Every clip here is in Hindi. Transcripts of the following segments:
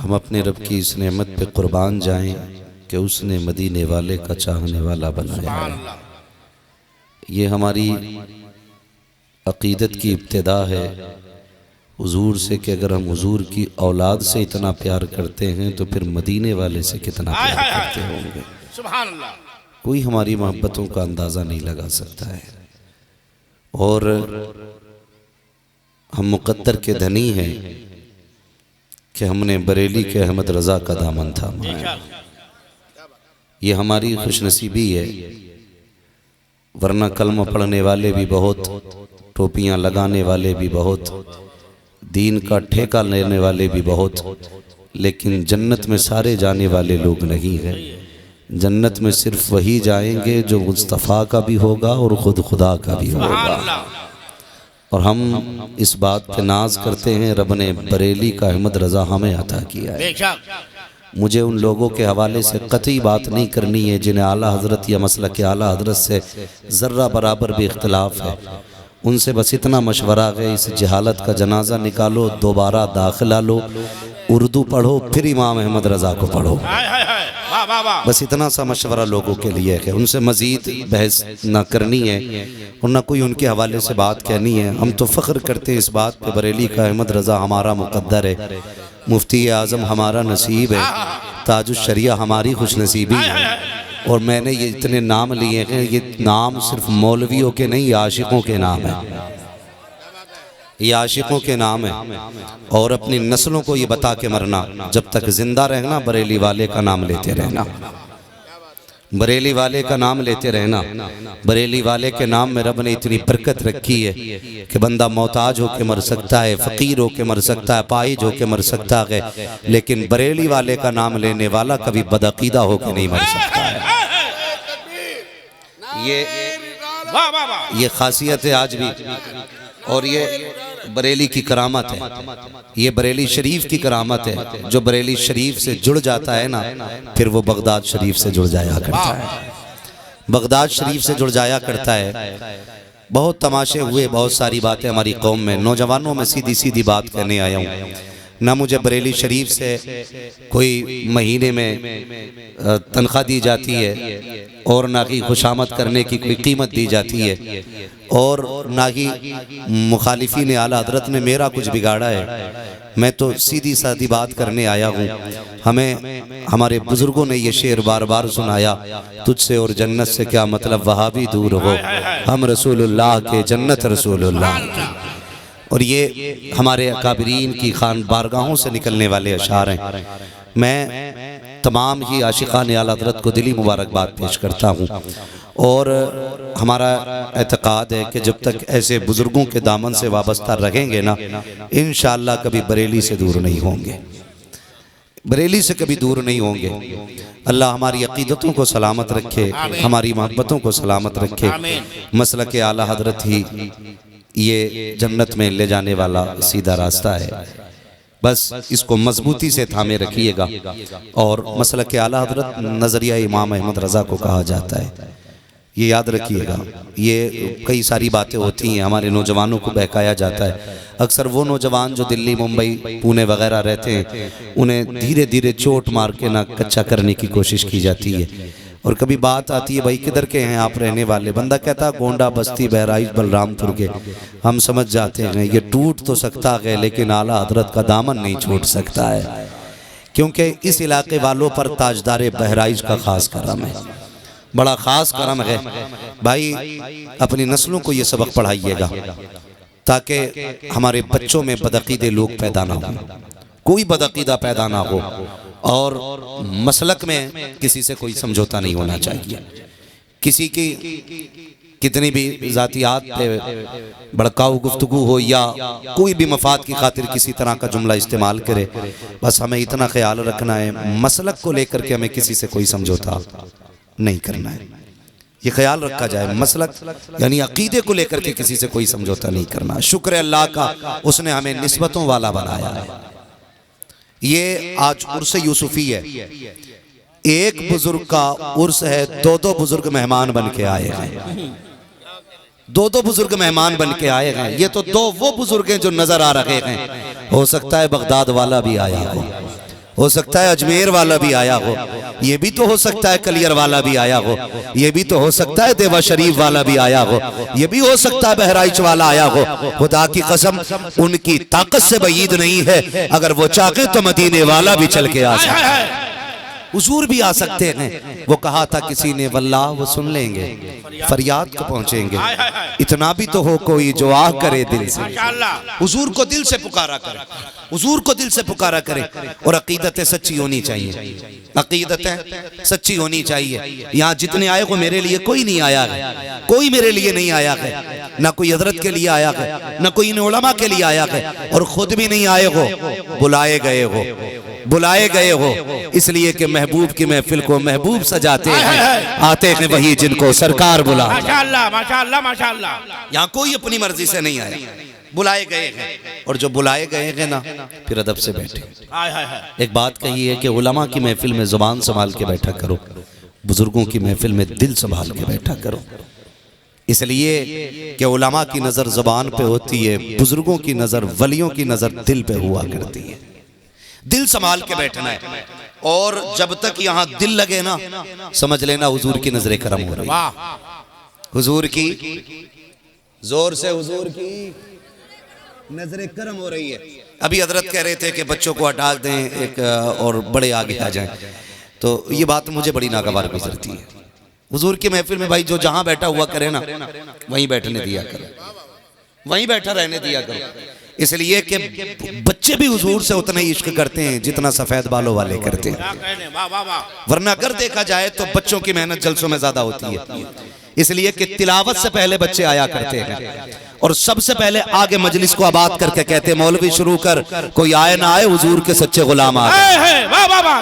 हम अपने रब की इस नेमत पे कुर्बान जाएं कि उसने मदीने वाले का चाहने वाला बनाया है। ये हमारी अकीदत की इब्तिदा है हुजूर से कि अगर हम हुजूर की औलाद से इतना प्यार करते हैं तो फिर मदीने वाले से कितना प्यार करते होंगे। सुभान अल्लाह। कोई हमारी मोहब्बतों का अंदाज़ा नहीं लगा सकता है। और हम मुक़द्दर के धनी हैं कि हमने बरेली के अहमद रज़ा का दामन थामा। ये हमारी खुशनसीबी है, वरना कलमा पढ़ने वाले भी बहुत, टोपियां लगाने वाले भी बहुत, दीन का ठेका लेने वाले भी बहुत, लेकिन जन्नत में सारे जाने वाले लोग नहीं हैं। जन्नत में सिर्फ वही जाएंगे जो मुस्तफ़ा का भी होगा और ख़ुद खुदा का भी होगा। और हम इस बात पे नाज करते हैं, रब ने बरेली का अहमद रज़ा हमें अता किया है। मुझे उन लोगों के हवाले से कतई बात नहीं करनी है जिन्हें आला हज़रत या मसलक आला हज़रत से ज़र्रा बराबर भी इख्तिलाफ़ है। उनसे बस इतना मशवरा है, इस जहालत का जनाजा निकालो, दोबारा दाखिला लो, उर्दू पढ़ो, फिर इमाम अहमद रज़ा को पढ़ो। बस इतना सा मशवरा लोगों के लिए है। उनसे मज़ीद बहस ना करनी है और ना कोई उनके हवाले से बात कहनी है। हम तो फ़ख्र करते हैं इस बात पे, बरेली का अहमद रज़ा हमारा मुक़द्दर है, मुफ्ती आज़म हमारा नसीब है, ताजुश शरिया हमारी खुशनसीबी है। और मैंने ये इतने नाम लिए हैं, ये नाम सिर्फ मौलवियों के नहीं, आशिकों के नाम है। ये आशिकों के नाम है। और अपनी नस्लों को ये बता के मरना, जब तक जिंदा रहना बरेली वाले का नाम लेते रहना, बरेली वाले का नाम लेते रहना। बरेली वाले के नाम में रब ने इतनी बरकत रखी है कि बंदा मोहताज होके मर सकता है, फ़कीर होके मर सकता है, पाइज होके मर सकता है, लेकिन बरेली वाले का नाम लेने वाला कभी बदअकीदा होके नहीं मर सकता है। ये खासियत है आज भी, और ये बरेली की करामत है, ये बरेली शरीफ की करामत है। जो बरेली शरीफ से जुड़ जाता है ना, फिर वो बगदाद शरीफ से जुड़ जाया करता है, बगदाद शरीफ से जुड़ जाया करता है। बहुत तमाशे हुए, बहुत सारी बातें हमारी कौम में। नौजवानों में सीधी सीधी बात कहने आया हूँ, ना मुझे बरेली शरीफ से कोई महीने में तनख्वाह दी जाती है, और ना ही खुशामद करने की कोई कीमत दी जाती है, और ना ही मुखालिफीन आला हज़रत ने मेरा कुछ बिगाड़ा है। मैं तो सीधी सादी बात करने आया हूँ। हमें हमारे बुजुर्गों ने ये शेर बार बार सुनाया, तुझसे और जन्नत से क्या मतलब वहाबी दूर हो, हम रसूलुल्लाह के जन्नत रसूलुल्लाह की। और ये हमारे अकाबरीन की खान बारगाहों से निकलने वाले अशार हैं। मैं तमाम ही आशिकान आला हज़रत को दिली मुबारकबाद पेश करता हूँ। और हमारा एतक़ाद है कि जब तक ऐसे बुज़ुर्गों के दामन से वाबस्ता रहेंगे ना, इंशाअल्लाह कभी बरेली से दूर नहीं होंगे, बरेली से कभी दूर नहीं होंगे। अल्लाह हमारी अकीदतों को सलामत रखे, हमारी मोहब्बतों को सलामत रखे। मसलक आला हज़रत ही ये जन्नत में ले जाने वाला सीधा रास्ता है, बस इसको मजबूती से थामे रखिएगा। और मसलक आला हज़रत नज़रिया इमाम अहमद रज़ा को कहा जाता है, ये याद रखिएगा। ये कई सारी बातें होती हैं, हमारे नौजवानों को बहकाया जाता है। अक्सर वो नौजवान जो दिल्ली, मुंबई, पुणे वगैरह रहते हैं, उन्हें धीरे धीरे चोट मार के ना कच्चा करने की कोशिश की जाती है। और कभी बात आती है, भाई किधर के हैं आप रहने वाले, बंदा कहता गोंडा, बस्ती, बहराइच, बलरामपुर के। हम समझ जाते हैं ये टूट तो सकता है, लेकिन आला हज़रत का दामन नहीं छूट सकता है, क्योंकि इस इलाके वालों पर ताजदार बहराइच का खास करम है, बड़ा ख़ास करम है। भाई अपनी नस्लों को ये सबक पढ़ाइएगा, ताकि हमारे बच्चों में बदअकीदे लोग पैदा ना हो, कोई बदअकीदा पैदा ना हो, और मसलक में किसी से कोई समझौता नहीं होना चाहिए। किसी की कितनी भी ज़ातियात पे भड़काऊ गुफ्तगू हो या कोई भी मफाद की खातिर किसी तरह का जुमला इस्तेमाल करे, बस हमें इतना ख्याल रखना है, मसलक को लेकर के हमें किसी से कोई समझौता नहीं करना है। ये ख्याल रखा जाए, मसलक यानी अकीदे को लेकर के किसी से कोई समझौता नहीं करना। शुक्र अल्लाह का, उसने हमें निस्बतों वाला बनाया है। ये आज उर्स यूसुफी है, एक बुजुर्ग का उर्स है, दो दो बुजुर्ग मेहमान बन के आए हैं, दो दो बुजुर्ग मेहमान बन के आए हैं। ये तो दो वो बुजुर्ग हैं जो नजर आ रहे हैं, हो सकता है बगदाद वाला भी आया हो, हो सकता है अजमेर वाला भी आया हो, ये भी तो हो सकता है कलियर वाला भी आया हो, ये भी तो हो सकता है देवा शरीफ वाला भी आया हो, ये भी हो सकता है बहराइच वाला आया हो। खुदा की कसम उनकी ताकत से बईद नहीं है, अगर वो चाहे तो मदीने वाला भी चल के आ सकता है, हुजूर भी आ सकते हैं। वो कहा था किसी ने वल्लाह वो सुन लेंगे, फरियाद को पहुंचेंगे, इतना भी तो हो कोई जो आह करे दिल से, हुजूर को दिल से पुकारा करे, हुजूर को दिल से पुकारा करे। और अकीदतें सच्ची होनी चाहिए, अकीदतें सच्ची होनी चाहिए। यहाँ जितने आए हो मेरे लिए कोई नहीं आया है, कोई मेरे लिए नहीं आया है, ना कोई हजरत के लिए आया है, ना कोई इन उलमा के लिए आया है, और खुद भी नहीं आए हो, बुलाए गए हो, बुलाए गए हो, इसलिए कि महबूब की महफिल को महबूब सजाते हैं, आते हैं वही जिनको सरकार बुला। माशाअल्लाह माशाअल्लाह माशाअल्लाह। यहाँ कोई अपनी मर्जी से नहीं आया, बुलाए गए हैं, और जो बुलाए गए हैं ना फिर अदब से बैठे। एक बात कही है कि उलमा की महफिल में जुबान संभाल के बैठा करो, बुजुर्गों की महफिल में दिल संभाल के बैठा करो, इसलिए कि उलमा की नजर जुबान पे होती है, बुजुर्गों की नजर वलियों की नजर दिल पे हुआ करती है। दिल संभाल के बैठना है, और जब तक यहाँ दिल लगे ना समझ लेना हुजूर की नजर करम हो रही है, हुजूर की, जोर से हुजूर की नजर करम हो रही है। अभी हजरत कह रहे थे कि बच्चों को हटा दें एक और बड़े आगे आ जाएं, तो ये बात मुझे बड़ी नागवार गुजरती है। हुजूर की महफिल में भाई जो जहां बैठा हुआ करे ना वहीं बैठने दिया करो, वहीं बैठा रहने दिया करो, इसलिए कि बच्चे भी हुजूर से उतना ही इश्क करते हैं जितना सफेद बालों वाले करते हैं। वरना अगर देखा जाए तो बच्चों की मेहनत जलसों में ज्यादा होती है, इसलिए कि तिलावत से पहले बच्चे आया करते हैं, और सबसे पहले आगे मजलिस को आबाद करके कहते हैं मौलवी शुरू कर, कोई आए ना आए हुजूर के सच्चे गुलाम आ गए,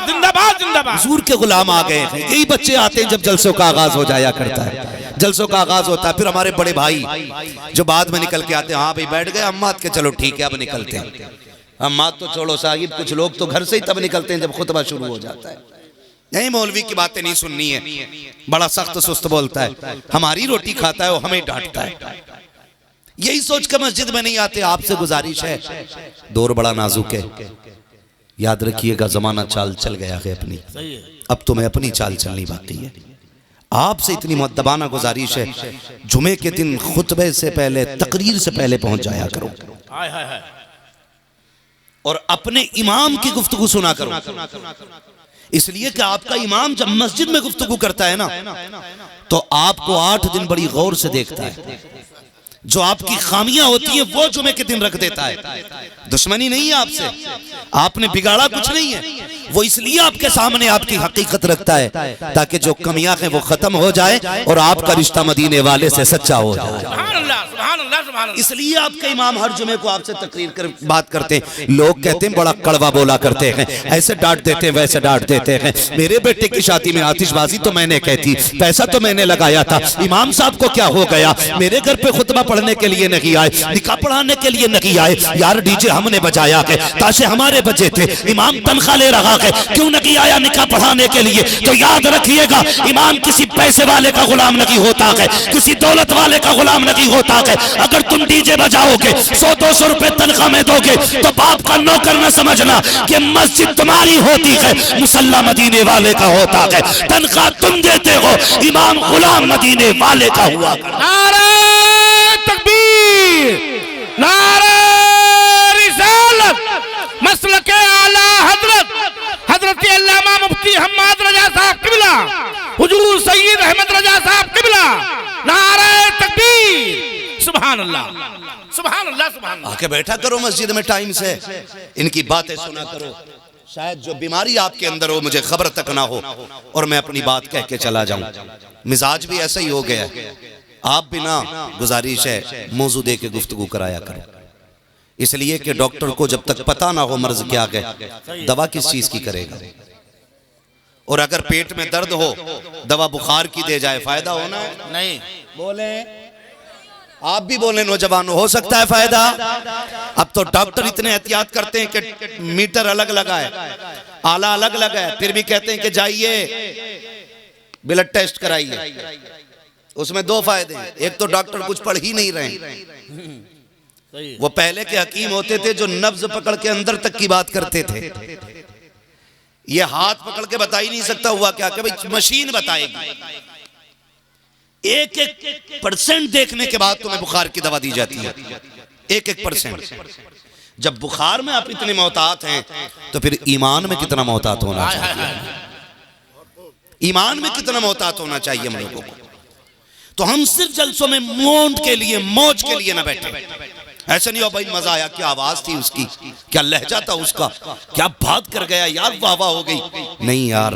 जिंदाबाद जिंदाबाद, हुजूर के गुलाम आ गए हैं। यही बच्चे आते हैं जब जलसों का आगाज हो जाया करता है, जलसों का आगाज होता है। फिर हमारे बड़े भाई जो बाद में निकल के आते हैं, हाँ भाई बैठ गए अम्मात के, चलो ठीक है अब निकलते हैं। अम्मात तो छोड़ो साहिब, कुछ लोग तो घर से ही तब निकलते हैं जब खुतबा शुरू हो जाता है। नहीं मौलवी की बातें नहीं सुननी है, बड़ा सख्त सुस्त बोलता है, हमारी रोटी खाता है वो हमें डांटता है, यही सोच कर मस्जिद में नहीं आते। आपसे गुजारिश है, दौर बड़ा नाजुक है, याद रखिएगा जमाना चाल चल गया है अपनी, अब तुम्हें अपनी चाल चलनी बाकी है। आपसे इतनी मुअद्दबाना गुजारिश है, जुमे के दिन खुतबे से पहले तकरीर से पहले पहुंच जाया करो, और अपने इमाम की गुफ्तगू सुना करो, इसलिए कि आपका इमाम जब मस्जिद में गुफ्तगू करता है ना तो आपको 8 दिन बड़ी गौर से देखता है, जो आपकी खामियां होती हैं वो जुमे के दिन रख देता है। दुश्मनी नहीं है आपसे, आपने बिगाड़ा कुछ नहीं है, वो इसलिए आपके सामने आपकी हकीकत रखता है ताकि जो कमियां हैं वो खत्म हो जाए और आपका रिश्ता मदीने वाले से सच्चा हो जाए। इसलिए आपके इमाम हर जुमे को आपसे तकरीर कर बात करते हैं। लोग कहते हैं बड़ा कड़वा बोला करते हैं, ऐसे डांट देते हैं वैसे डांट देते हैं। मेरे बेटे की शादी में आतिशबाजी तो मैंने कहती, पैसा तो मैंने लगाया था, इमाम साहब को क्या हो गया, मेरे घर पे खुतबा पढ़ने के लिए नहीं आए, निकाह पढ़ाने के लिए नहीं आए, यार डीजे हमने बजाया है, ताशे हमारे बजे थे, इमाम तनख्वाह ले रहा है, क्यों नहीं आया निकाह पढ़ाने के लिए। तो याद रखिएगा इमाम किसी पैसे वाले का गुलाम नहीं होता है, किसी दौलत वाले का गुलाम नहीं होता है। अगर तुम डीजे बजाओगे 100-200 रुपए तनख्वाह में दोगे तो बाप का नौकर न समझना कि मस्जिद तुम्हारी होती है, मुसल्ला मदीने वाले का होता है। तनख्वाह तुम देते हो, इमाम गुलाम मदीने वाले का हुआ। नारे तकबीर, नारे रिसालत, मसलके आला हजरत हजरत अल्लामा मुफ्ती हम्माद रजा साहब किबला, हुजूर सैयद अहमद रजा साहब किबला, नारे तकबीर, सुभान अल्लाह सुभान अल्लाह सुभान अल्लाह। आके बैठा करो मस्जिद में टाइम से, इनकी बातें सुना करो, शायद जो बीमारी आपके अंदर हो मुझे खबर तक ना हो और मैं अपनी बात कह के चला जाऊं। मिजाज भी ऐसा ही हो गया, आप भी ना, गुजारिश है मौजू दे के गुफ्तगू कराया करो, इसलिए कि डॉक्टर को जब तक पता ना हो मर्ज क्या है दवा किस चीज की करेगा। और अगर पेट में दर्द हो दवा बुखार की दे जाए फायदा होना है नहीं। बोले आप भी बोले नौजवानों, हो सकता है फायदा। अब तो डॉक्टर इतने एहतियात करते हैं कि मीटर अलग लगा है, आला अलग लगा है, फिर भी कहते हैं कि जाइए ब्लड टेस्ट कराइए। उसमें 2 फायदे हैं, एक तो डॉक्टर कुछ पढ़ ही नहीं रहे, वो पहले के हकीम होते थे जो नब्ज पकड़ के अंदर तक की बात करते थे, ये हाथ पकड़ के बता ही नहीं सकता हुआ क्या, कि भाई मशीन बताएगी। 1% देखने के बाद तुम्हें बुखार की दवा दी जाती है, 1%। जब बुखार में आप इतने मोहतात हैं तो फिर ईमान में कितना मोहतात होना चाहिए, ईमान में कितना मोहतात होना चाहिए हम लोगों को। तो हम सिर्फ जलसों में मौज के लिए ना बैठे। ऐसा नहीं हो भाई मजा आया, क्या आवाज थी उसकी, क्या लहजा था उसका, क्या बात कर गया यार, वाह वाह हो गई। नहीं यार,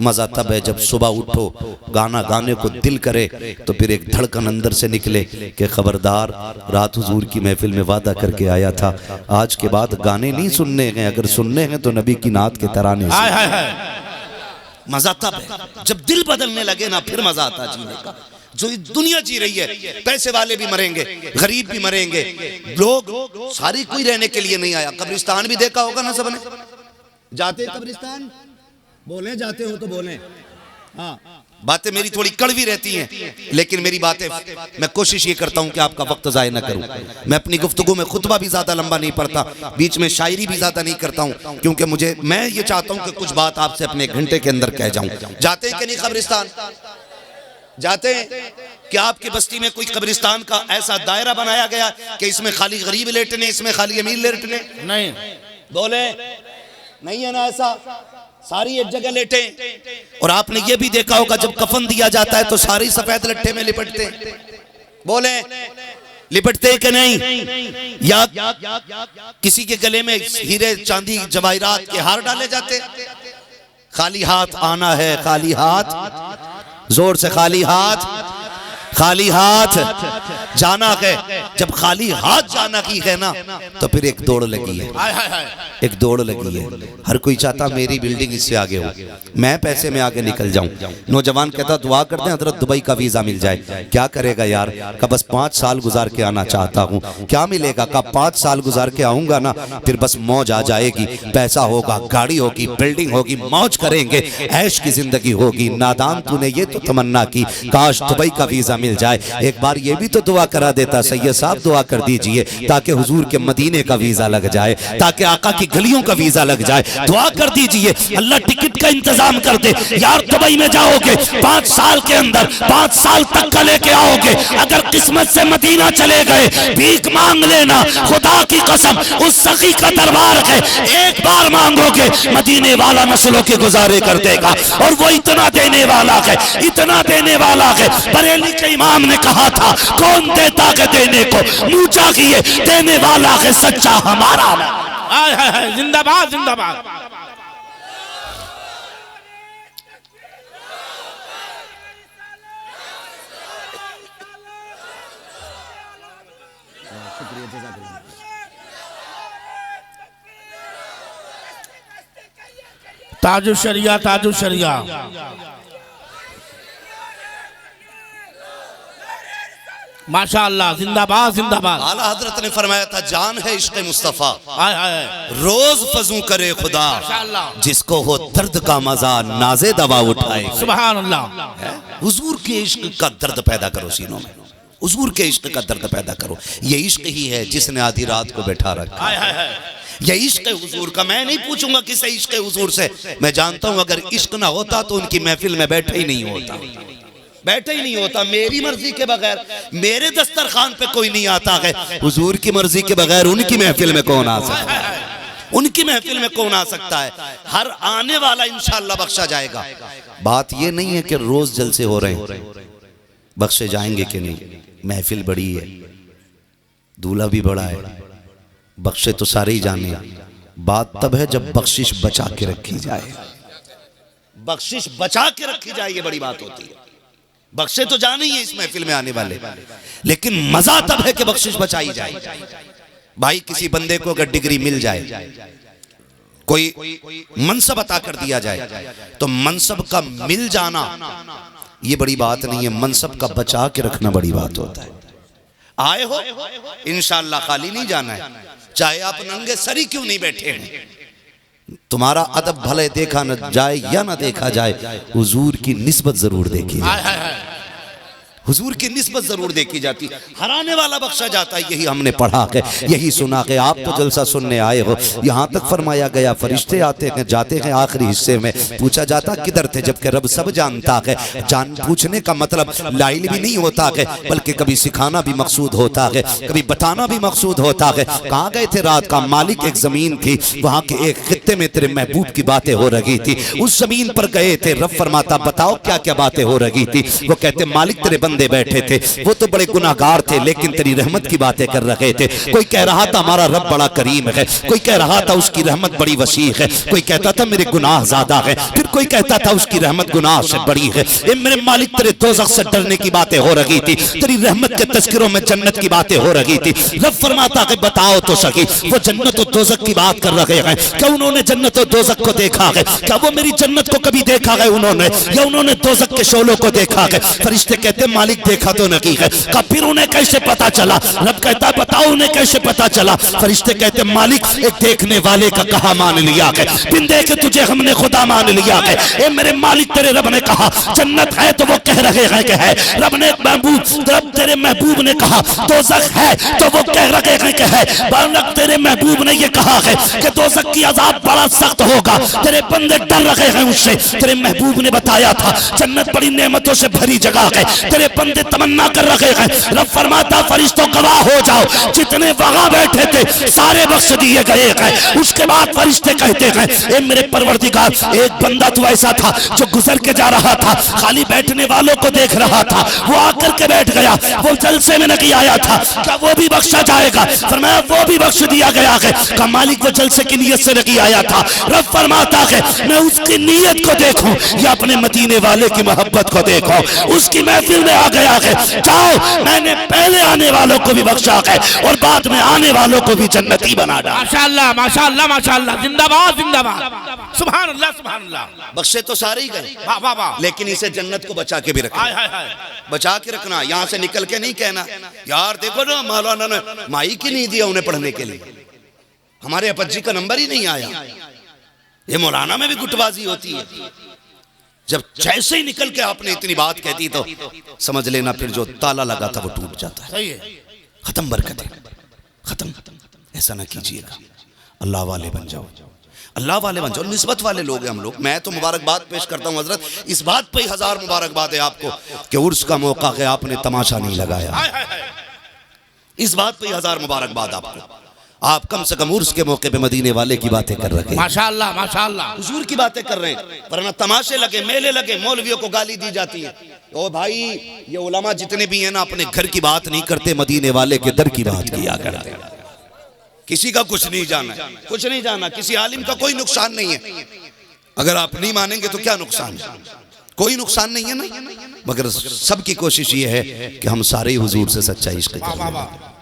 मजा तब है जब सुबह उठो, गाना गाने को दिल करे तो फिर एक धड़कन अंदर से निकले कि खबरदार, रात हुजूर की महफिल में वादा करके आया था, आज के बाद गाने नहीं सुनने हैं, अगर सुनने हैं तो नबी की नात के तराने से। मजा तब है जब दिल बदलने लगे ना, फिर मजा आता जीने का। जो दुनिया जी रही है, पैसे वाले भी मरेंगे, गरीब भी मरेंगे, लोग सारी कोई रहने के लिए नहीं आया। कब्रिस्तान भी देखा होगा ना सबने, जाते कब्रिस्तान, बोले जाते हो तो बोले। हाँ, बातें मेरी थोड़ी कड़वी रहती हैं, लेकिन मेरी बातें मैं कोशिश ये करता हूं कि आपका वक्त जाया ना करूं। मैं अपनी गुफ्तगू में खुतबा भी ज्यादा लंबा नहीं पढ़ता, बीच में शायरी भी ज्यादा नहीं करता हूं, क्योंकि मैं ये चाहता हूं कि कुछ बात आपसे अपने घंटे के अंदर कह जाऊं। जाते हैं कि नहीं कब्रिस्तान? जाते हैं? क्या आपकी बस्ती में कोई कब्रिस्तान का ऐसा दायरा बनाया गया कि इसमें खाली गरीब लेटने, इसमें खाली अमीर लेटने? नहीं, बोले नहीं है ना ऐसा, सारी एक जगह लेटे। और आपने ये भी देखा होगा जब कफन दिया जाता है तो सारी सफेद लट्ठे में लिपटते, बोले लिपटते कि नहीं? या किसी के गले में हीरे चांदी जवाहिरात के हार डाले जाते? खाली हाथ आना है, खाली हाथ, जोर से खाली हाथ, खाली हाथ जाना है। जब खाली हाथ जाना की है ना, तो फिर एक दौड़ लगी है, एक दौड़ लगी है। हर कोई चाहता मेरी बिल्डिंग इससे आगे हो, मैं पैसे में आगे निकल जाऊं। नौजवान कहता दुआ करते हैं हजरत दुबई का वीजा मिल जाए। क्या करेगा यार? का बस 5 साल गुजार के आना चाहता हूं। क्या मिलेगा? का 5 साल गुजार के आऊंगा ना, फिर बस मौज आ जाएगी, पैसा होगा, गाड़ी होगी, बिल्डिंग होगी, मौज करेंगे, ऐश की जिंदगी होगी। नादान तूने ये तो तमन्ना की काश दुबई का वीजा मिल जाए। एक बार ये भी तो दुआ करा देता सैयद साहब, दुआ कर दीजिए ताकि हुजूर के मदीने का वीजा लग जाए, ताकि आका की गलियों का वीजा लग जाए। दुआ कर दीजिए अल्लाह टिकट का इंतजाम कर दे यार। दुबई में जाओगे 5 साल के अंदर, 5 साल तक का लेके आओगे। अगर किस्मत से मदीना चले गए, भीख मांग लेना, खुदा की कसम उस सखी का दरबार है, एक बार मांगोगे मदीने वाला नस्लों के गुजारे कर देगा। और वो इतना देने वाला है, इतना देने वाला है। बरेली के इमाम ने कहा था कौन देता है देने को, मुंह चाहिए देने वाला है सच्चा हमारा। जिंदाबाद जिंदाबाद। ताजु शरिया, ताजु शरिया। माशाअल्लाह, जिंदाबाद जिंदाबाद। आला हजरत ने फरमाया था जान है इश्क मुस्तफा, रोज फजू करे खुदा, जिसको हो दर्द का मजा नाजे दवा उठाए। सुभान अल्लाह। हुजूर के इश्क का दर्द पैदा करो सीनों में, हुजूर के इश्क का दर्द पैदा करो। ये इश्क ही है जिसने आधी रात को बैठा रखा। ये इश्क है हुजूर का। मैं नहीं पूछूंगा किसे इश्क है हुजूर से, मैं जानता हूं अगर इश्क ना होता तो उनकी महफिल में बैठे ही नहीं होता, बैठे ही नहीं होता। मेरी मर्जी के बगैर मेरे दस्तरखान पे कोई नहीं आता है, हुजूर की मर्जी के बगैर उनकी महफिल में कौन आ सकता है? उनकी महफिल में कौन आ सकता है? हर आने वाला इंशाअल्लाह बख्शा जाएगा। बात ये नहीं है कि रोज जलसे हो रहे हैं, बख्शे जाएंगे कि नहीं। महफिल बड़ी है, दूल्हा भी बड़ा है, बख्शे तो सारे ही जाने। बात तब है जब बख्शिश बचा के रखी जाए, बख्शिश बचा के रखी जाए, ये बड़ी बात होती है। बख्शे तो जाने ही है इस महफिल में आने वाले, लेकिन मजा तब है कि बख्शिश बचाई जाए। भाई किसी बंदे को अगर डिग्री मिल जाए, कोई मनसब अता कर दिया जाए, तो मनसब का मिल जाना ये बड़ी बात नहीं है, मनसब का बचा के रखना बड़ी बात होता है। आए हो इंशाअल्लाह खाली नहीं जाना है, चाहे आप नंगे सरी क्यों नहीं बैठे हैं। तुम्हारा अदब भले देखा न जाए या ना देखा जाए, हुजूर की निस्बत जरूर देखी जाए, हुजूर की निस्बत जरूर देखी जाती, हराने वाला बख्शा जाता है। यही हमने पढ़ा है, यही सुना है। आप तो जलसा सुनने आए हो, यहाँ तक फरमाया गया फरिश्ते आते हैं जाते हैं। आखिरी हिस्से में पूछा जाता किधर थे, जबकि रब सब जानता है। जान पूछने का मतलब लाइल भी नहीं होता है, बल्कि कभी सिखाना भी मकसूद होता है, कभी बताना भी मकसूद होता है। कहाँ गए थे रात का मालिक? एक जमीन थी, वहाँ के एक खित्ते में तेरे महबूब की बातें हो रही थी। उस जमीन पर गए थे। रब फरमाता बताओ क्या क्या बातें हो रही थी। वो कहते मालिक तेरे बंदे बैठे थे, वो तो बड़े गुनाहगार थे, लेकिन तेरी रहमत की बातें कर रहे थे। कोई कह रहा था हमारा रब बड़ा करीम है, कोई कह रहा था उसकी रहमत बड़ी वसी है, कोई कहता था मेरे गुनाह ज्यादा है, फिर कोई कहता था उसकी रहमत गुनाह से बड़ी है। ए मेरे मालिक तेरे दोज़ख से डरने की बातें हो रही थी, तेरी रहमत के तज़किरों में जन्नत की बातें हो रही थी। रब फरमाता है बताओ तो सही, वो जन्नत और दोज़ख की बात कर रहे हैं। क्या उन्होंने जन्नत और दोज़ख को देखा है? क्या वो मेरी जन्नत को कभी देखा है उन्होंने, या उन्होंने दोज़ख के शोलों को देखा है? फरिश्ते कहते मालिक देखा तो नहीं है। कब फिर उन्हें कैसे पता चला? रब कहता बताओ उन्हें कैसे पता चला? फरिश्ते कहते मालिक एक देखने वाले का कहा मान लिया है, बिन देखे तुझे हमने खुदा मान लिया है। ए मेरे मालिक तेरे रब ने कहा जन्नत है तो वो कह रहे हैं कि है। रब ने महबूब, रब तेरे महबूब ने कहा दोज़ख है तो वो कह रहे हैं कि है। बालक तेरे महबूब ने ये कहा है कि दोज़ख की अज़ाब बड़ा सख्त होगा, तेरे बंदे डर रहे हैं उससे। तेरे महबूब ने बताया था जन्नत बड़ी नेमतों से भरी जगह है, तेरे बंदे तमन्ना कर रहे हैं। रब फरमाता फरिश्तों गवाह हो जाओ, जितने वहां बैठे थे सारे बख्श दिए गए हैं। उसके बाद फरिश्ते कहते हैं ए मेरे परवरदिगार, एक बंदा तो ऐसा था जो गुजर के जा रहा था, खाली बैठने वालों को देख रहा था, वो आकर के बैठ गया, वो जलसे में नहीं आया था, क्या वो भी बख्शा जाएगा? फरमाया वो भी बख्श दिया गया है। का मालिक वो जलसे की नीयत से नहीं आया था। रब फरमाता है मैं उसकी नीयत को देखूं या अपने मदीने वाले की मोहब्बत को देखो, उसकी महफिल में आ गया है। जाओ मैंने पहले आने वालों को भी बख्शा है और बाद में आने वालों को भी जन्नती बना डाला। माशाअल्लाह माशाअल्लाह माशाअल्लाह, जिंदाबाद जिंदाबाद, सुभान अल्लाह सुभान अल्लाह। बख्शे तो सारे ही गए, वाह वाह वाह, लेकिन इसे जन्नत को बचा के भी रखना, हाय हाय हाय, बचा के रखना। यहाँ से निकल के नहीं कहना यार देखो ना मौलाना ने माई की नहीं दिया उन्हें पढ़ने के लिए, हमारे अपज्जी का नंबर ही नहीं आया। ये मौलाना में भी गुटबाजी होती है। जब जैसे ही निकल के आपने इतनी बात कहती तो समझ लेना फिर जो ताला लगा था वो टूट जाता है। सही है, खत्म बरकत है, खत्म। ऐसा ना कीजिएगा, अल्लाह वाले बन जाओ, अल्लाह वाले बन जाओ। निस्बत वाले लोग हैं हम लोग। मैं तो मुबारकबाद पेश करता हूँ हजरत, इस बात पे 1000 मुबारकबाद है आपको कि उर्स का मौका है, आपने तमाशा नहीं लगाया। इस बात पे 1000 मुबारकबाद आपको। आप कम से कम उर्स के मौके पे मदीने वाले की बातें कर रहे हैं, माशाअल्लाह माशाअल्लाह, हुजूर की बातें कर रहे हैं। वरना तमाशे लगे, मेले लगे, मौलवियों को गाली दी जाती है। ओ भाई ये उलमा जितने भी हैं ना अपने घर की बात नहीं करते, मदीने वाले के दर की बात किया करते। किसी का कुछ नहीं जाना, कुछ नहीं जाना, किसी आलिम का कोई नुकसान नहीं है। अगर आप नहीं मानेंगे तो क्या नुकसान है? कोई नुकसान नहीं है ना। मगर सबकी कोशिश ये है कि हम सारे ही हुजूर से सच्चा इश्क करें।